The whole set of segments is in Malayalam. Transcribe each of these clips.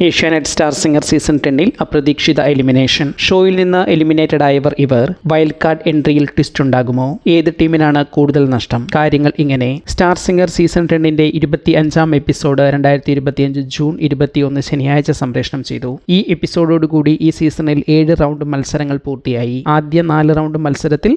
ഏഷ്യാനെറ്റ് സ്റ്റാർ സിംഗർ സീസൺ 10 അപ്രതീക്ഷിത എലിമിനേഷൻ. ഷോയിൽ നിന്ന് എലിമിനേറ്റഡ് ആയവർ ഇവർ. വൈൽഡ് കാർഡ് എൻട്രിയിൽ ട്വിസ്റ്റ് ഉണ്ടാകുമോ? ഏത് ടീമിനാണ് കൂടുതൽ നഷ്ടം? കാര്യങ്ങൾ ഇങ്ങനെ. Star singer season 10 25-ാം episode 2025 June 21 ശനിയാഴ്ച സംപ്രേഷണം ചെയ്തു. ഈ എപ്പിസോഡോടുകൂടി ഈ സീസണിൽ 7 റൗണ്ട് മത്സരങ്ങൾ പൂർത്തിയായി. ആദ്യ 4 റൗണ്ട് മത്സരത്തിൽ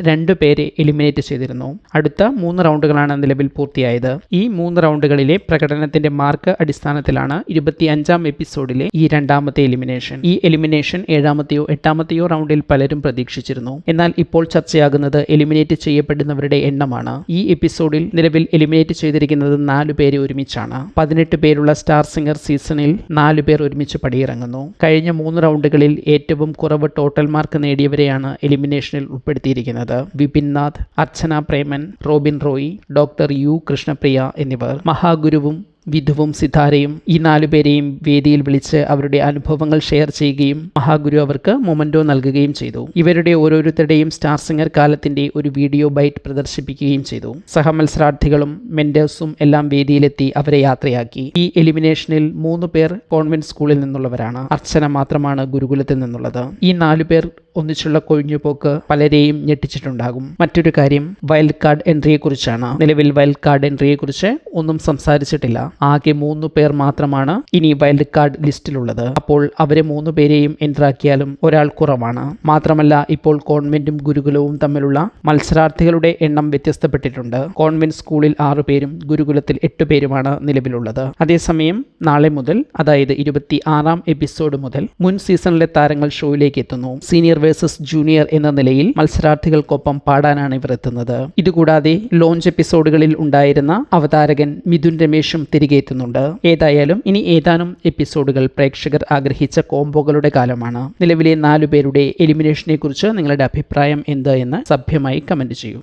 2 പേരെ എലിമിനേറ്റ് ചെയ്തിരുന്നു. അടുത്ത 3 റൗണ്ടുകളാണ് നിലവിൽ പൂർത്തിയായത്. ഈ 3 റൗണ്ടുകളിലെ പ്രകടനത്തിന്റെ മാർക്ക് അടിസ്ഥാനത്തിലാണ് 25-ാം എപ്പിസോഡിലെ ഈ രണ്ടാമത്തെ എലിമിനേഷൻ. ഈ എലിമിനേഷൻ 7-മത്തെയോ 8-മത്തെയോ റൗണ്ടിൽ പലരും പ്രതീക്ഷിച്ചിരുന്നു. എന്നാൽ ഇപ്പോൾ ചർച്ചയാകുന്നത് എലിമിനേറ്റ് ചെയ്യപ്പെടുന്നവരുടെ എണ്ണമാണ്. ഈ എപ്പിസോഡിൽ നിലവിൽ എലിമിനേറ്റ് ചെയ്തിരിക്കുന്നത് 4 പേരെ ഒരുമിച്ചാണ്. 18 പേരുള്ള സ്റ്റാർ സിംഗർ സീസണിൽ 4 പേർ ഒരുമിച്ച് പടിയിറങ്ങുന്നു. കഴിഞ്ഞ 3 റൗണ്ടുകളിൽ ഏറ്റവും കുറവ് ടോട്ടൽ മാർക്ക് നേടിയവരെയാണ് എലിമിനേഷനിൽ ഉൾപ്പെടുത്തിയിരിക്കുന്നത്. വിപിൻ നാഥ്, അർച്ചന പ്രേമൻ, റോബിൻ റോയ്, ഡോക്ടർ യു കൃഷ്ണപ്രിയ എന്നിവർ. മഹാഗുരുവും വിധുവും സിതാരയും ഈ 4 പേരെയും വേദിയിൽ വിളിച്ച് അവരുടെ അനുഭവങ്ങൾ ഷെയർ ചെയ്യുകയും മഹാഗുരു അവർക്ക് മൊമൻറ്റോ നൽകുകയും ചെയ്തു. ഇവരുടെ ഓരോരുത്തരുടെയും സ്റ്റാർ സിംഗർ കാലത്തിന്റെ ഒരു വീഡിയോ ബൈറ്റ് പ്രദർശിപ്പിക്കുകയും ചെയ്തു. സഹമത്സരാർത്ഥികളും മെന്റേഴ്സും എല്ലാം വേദിയിലെത്തി അവരെ യാത്രയാക്കി. ഈ എലിമിനേഷനിൽ 3 പേർ കോൺവെന്റ് സ്കൂളിൽ നിന്നുള്ളവരാണ്. അർച്ചന മാത്രമാണ് ഗുരുകുലത്തിൽ നിന്നുള്ളത്. ഈ 4 പേർ ഒന്നിച്ചുള്ള കൊഴിഞ്ഞുപോക്ക് പലരെയും ഞെട്ടിച്ചിട്ടുണ്ടാകും. മറ്റൊരു കാര്യം വൈൽഡ് കാർഡ് എൻട്രിയെ കുറിച്ചാണ്. നിലവിൽ വൈൽഡ് കാർഡ് എൻട്രിയെ കുറിച്ച് ഒന്നും സംസാരിച്ചിട്ടില്ല. ആകെ 3 പേർ മാത്രമാണ് ഇനി വൈൽഡ് കാർഡ് ലിസ്റ്റിലുള്ളത്. അപ്പോൾ അവരെ 3 പേരെയും എൻട്രാക്കിയാലും ഒരാൾ കുറവാണ്. മാത്രമല്ല ഇപ്പോൾ കോൺവെന്റും ഗുരുകുലവും തമ്മിലുള്ള മത്സരാർത്ഥികളുടെ എണ്ണം വ്യത്യസ്തപ്പെട്ടിട്ടുണ്ട്. കോൺവെന്റ് സ്കൂളിൽ 6 പേരും ഗുരുകുലത്തിൽ 8 പേരുമാണ് നിലവിലുള്ളത്. അതേസമയം നാളെ മുതൽ, അതായത് 26-ാം എപ്പിസോഡ് മുതൽ മുൻ സീസണിലെ താരങ്ങൾ ഷോയിലേക്ക് എത്തുന്നു. സീനിയർ വേഴ്സസ് ജൂനിയർ എന്ന നിലയിൽ മത്സരാർത്ഥികൾക്കൊപ്പം പാടാനാണ് ഇവർ എത്തുന്നത്. ഇതുകൂടാതെ ലോഞ്ച് എപ്പിസോഡുകളിൽ ഉണ്ടായിരുന്ന അവതാരകൻ മിഥുൻ രമേശും തിരികെ എത്തുന്നുണ്ട്. ഏതായാലും ഇനി ഏതാനും എപ്പിസോഡുകൾ പ്രേക്ഷകർ ആഗ്രഹിച്ച കോംബോകളുടെ കാലമാണ്. നിലവിലെ 4 പേരുടെ എലിമിനേഷനെ കുറിച്ച് നിങ്ങളുടെ അഭിപ്രായം എന്ത് എന്ന് സഭ്യമായി കമന്റ് ചെയ്യൂ.